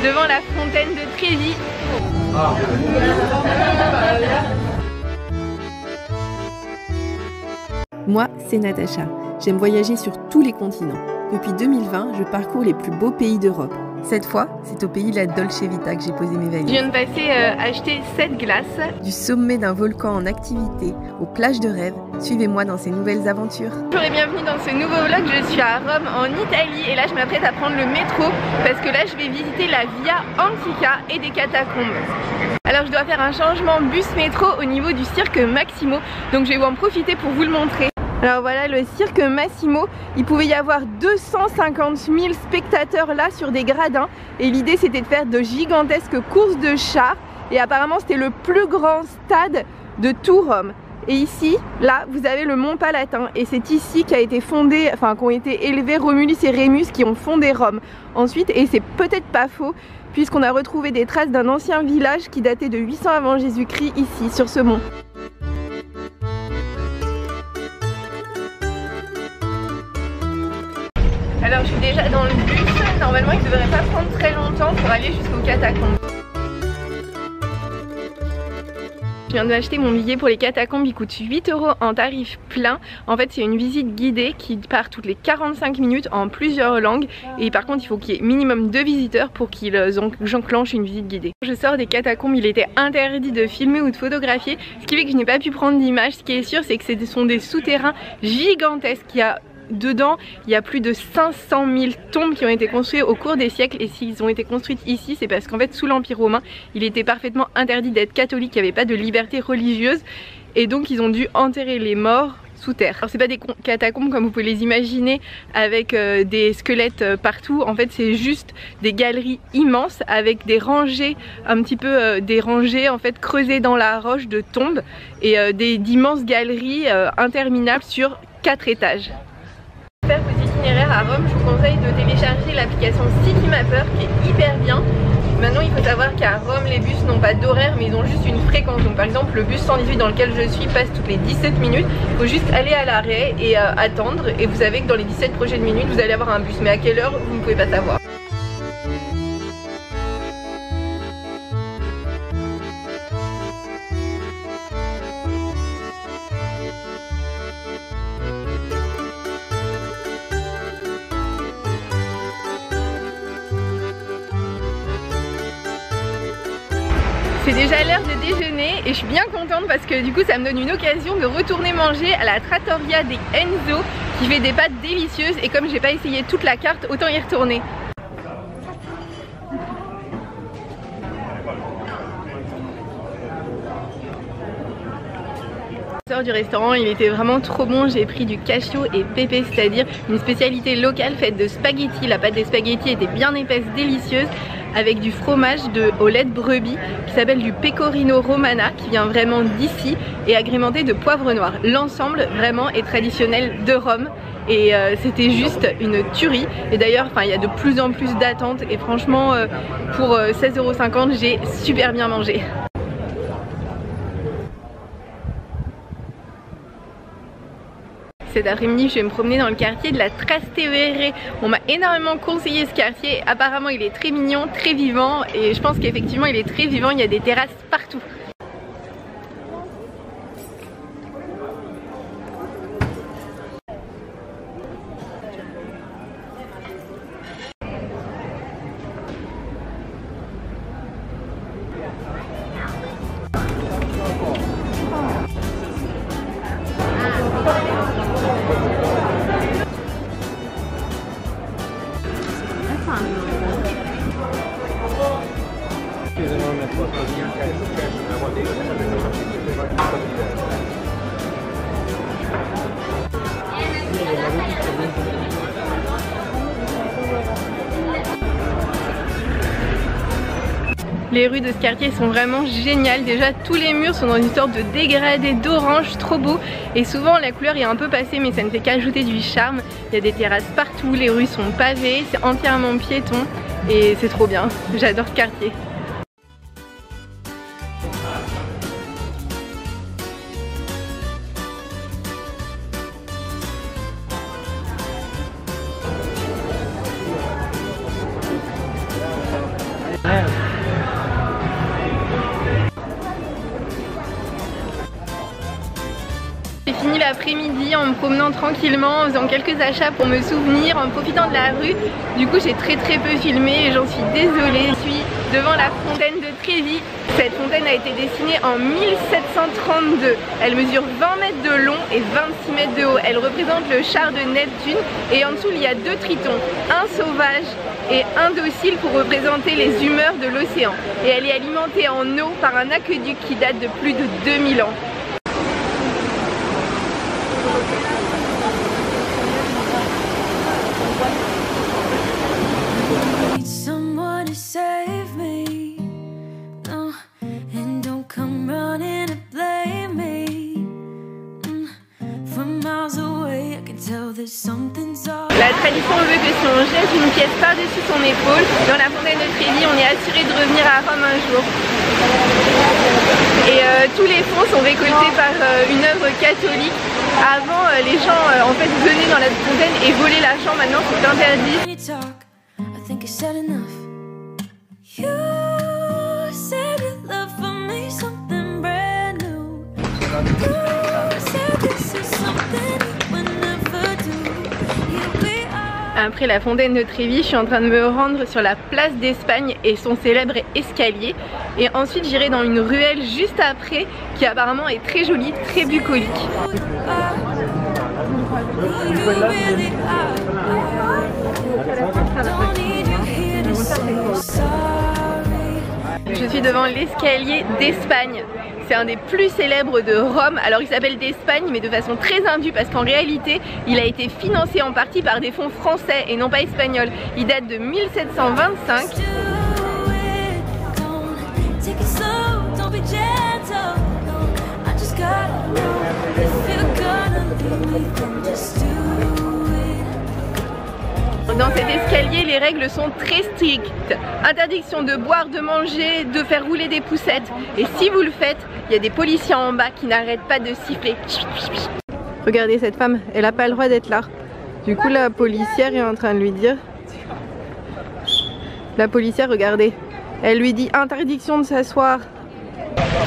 devant la fontaine de Trévis. Moi, c'est Natacha. J'aime voyager sur tous les continents. Depuis 2020, je parcours les plus beaux pays d'Europe. Cette fois, c'est au pays de la Dolce Vita que j'ai posé mes valises. Je viens de passer acheter 7 glaces. Du sommet d'un volcan en activité aux plages de rêve, suivez-moi dans ces nouvelles aventures. Bonjour et bienvenue dans ce nouveau vlog. Je suis à Rome en Italie et là je m'apprête à prendre le métro parce que là je vais visiter la Via Antica et des catacombes. Alors je dois faire un changement bus-métro au niveau du cirque Massimo, donc je vais en profiter pour vous le montrer. Alors voilà le cirque Massimo, il pouvait y avoir 250 000 spectateurs là sur des gradins et l'idée c'était de faire de gigantesques courses de chars et apparemment c'était le plus grand stade de tout Rome. Et ici, là, vous avez le Mont Palatin et c'est ici qu'a été fondé, enfin qu'ont été élevés Romulus et Rémus qui ont fondé Rome. Ensuite, et c'est peut-être pas faux, puisqu'on a retrouvé des traces d'un ancien village qui datait de 800 avant Jésus-Christ ici, sur ce mont. Alors je suis déjà dans le bus, normalement il ne devrait pas prendre très longtemps pour aller jusqu'aux catacombes. Je viens d'acheter mon billet pour les catacombes, il coûte 8 € en tarif plein. En fait c'est une visite guidée qui part toutes les 45 minutes en plusieurs langues. Et par contre il faut qu'il y ait minimum 2 visiteurs pour qu'ils enclenchent une visite guidée. Je sors des catacombes, il était interdit de filmer ou de photographier, ce qui fait que je n'ai pas pu prendre d'image. Ce qui est sûr c'est que ce sont des souterrains gigantesques. Dedans, il y a plus de 500 000 tombes qui ont été construites au cours des siècles et s'ils ont été construites ici, c'est parce qu'en fait sous l'Empire romain, il était parfaitement interdit d'être catholique, il n'y avait pas de liberté religieuse et donc ils ont dû enterrer les morts sous terre. Alors c'est pas des catacombes comme vous pouvez les imaginer avec des squelettes partout, en fait c'est juste des galeries immenses avec des rangées, un petit peu des rangées en fait creusées dans la roche de tombes et d'immenses galeries interminables sur 4 étages. Pour faire vos itinéraires à Rome, je vous conseille de télécharger l'application Citymapper qui est hyper bien. Maintenant il faut savoir qu'à Rome les bus n'ont pas d'horaire mais ils ont juste une fréquence. Donc par exemple le bus 118 dans lequel je suis passe toutes les 17 minutes. Il faut juste aller à l'arrêt et attendre et vous savez que dans les 17 prochaines minutes vous allez avoir un bus. Mais à quelle heure vous ne pouvez pas savoir. C'est déjà l'heure de déjeuner et je suis bien contente parce que du coup ça me donne une occasion de retourner manger à la Trattoria di Enzo qui fait des pâtes délicieuses et comme j'ai pas essayé toute la carte, autant y retourner. Du restaurant, il était vraiment trop bon. J'ai pris du cacio e pepe, c'est-à-dire une spécialité locale faite de spaghettis. La pâte des spaghettis était bien épaisse, délicieuse, avec du fromage au lait de brebis qui s'appelle du pecorino romana, qui vient vraiment d'ici et agrémenté de poivre noir. L'ensemble vraiment est traditionnel de Rome et c'était juste une tuerie. Et d'ailleurs il y a de plus en plus d'attentes et franchement pour 16,50 € j'ai super bien mangé. Cet après-midi je vais me promener dans le quartier de la Trastevere. On m'a énormément conseillé ce quartier, apparemment il est très mignon, très vivant et je pense qu'effectivement il est très vivant, il y a des terrasses partout. Les rues de ce quartier sont vraiment géniales. Déjà tous les murs sont dans une sorte de dégradé d'orange, trop beau. Et souvent la couleur est un peu passée mais ça ne fait qu'ajouter du charme. Il y a des terrasses partout, les rues sont pavées, c'est entièrement piéton et c'est trop bien. J'adore ce quartier. J'ai fini l'après-midi en me promenant tranquillement, en faisant quelques achats pour me souvenir, en profitant de la rue. Du coup j'ai très peu filmé et j'en suis désolée. Je suis devant la fontaine de Trévi. Cette fontaine a été dessinée en 1732. Elle mesure 20 mètres de long et 26 mètres de haut. Elle représente le char de Neptune et en dessous il y a deux tritons, un sauvage et un docile pour représenter les humeurs de l'océan. Et elle est alimentée en eau par un aqueduc qui date de plus de 2000 ans. La tradition veut que si on jette une pièce par-dessus son épaule, dans la fontaine de Trévi, on est assuré de revenir à Rome un jour. Et tous les fonds sont récoltés par une œuvre catholique. Avant, les gens en fait venaient dans la fontaine et volaient l'argent. Maintenant, c'est interdit. Après la fontaine de Trévi, je suis en train de me rendre sur la place d'Espagne et son célèbre escalier. Et ensuite j'irai dans une ruelle juste après qui apparemment est très jolie, très bucolique. Je suis devant l'escalier d'Espagne. C'est un des plus célèbres de Rome. Alors il s'appelle d'Espagne mais de façon très indue parce qu'en réalité il a été financé en partie par des fonds français et non pas espagnols. Il date de 1725. Dans cet escalier, les règles sont très strictes. Interdiction de boire, de manger, de faire rouler des poussettes. Et si vous le faites, il y a des policiers en bas qui n'arrêtent pas de siffler. Regardez cette femme, elle n'a pas le droit d'être là. Du coup, la policière est en train de lui dire... La policière, regardez, elle lui dit interdiction de s'asseoir.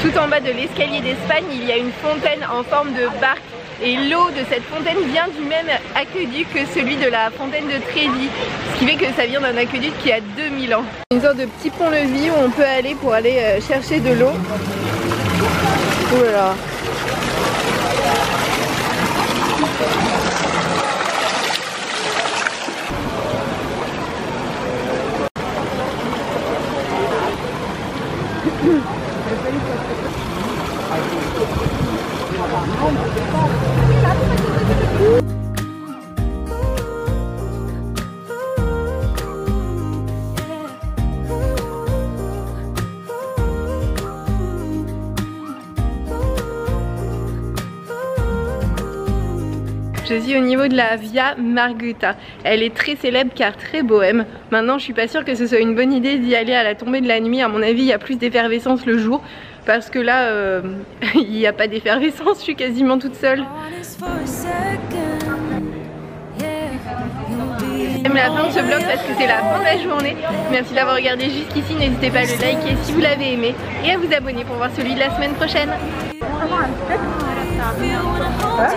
Tout en bas de l'escalier d'Espagne, il y a une fontaine en forme de barque. Et l'eau de cette fontaine vient du même aqueduc que celui de la fontaine de Trévi. Ce qui fait que ça vient d'un aqueduc qui a 2000 ans. Une sorte de petit pont-levis où on peut aller pour aller chercher de l'eau. Oh là là. Je suis au niveau de la Via Margutta. Elle est très célèbre car très bohème. Maintenant je suis pas sûre que ce soit une bonne idée d'y aller à la tombée de la nuit. À mon avis il y a plus d'effervescence le jour. Parce que là il n'y a pas d'effervescence, je suis quasiment toute seule. J'aime la fin de ce vlog parce que c'est la fin de la journée. Merci d'avoir regardé jusqu'ici, n'hésitez pas à le liker si vous l'avez aimé et à vous abonner pour voir celui de la semaine prochaine. Huh?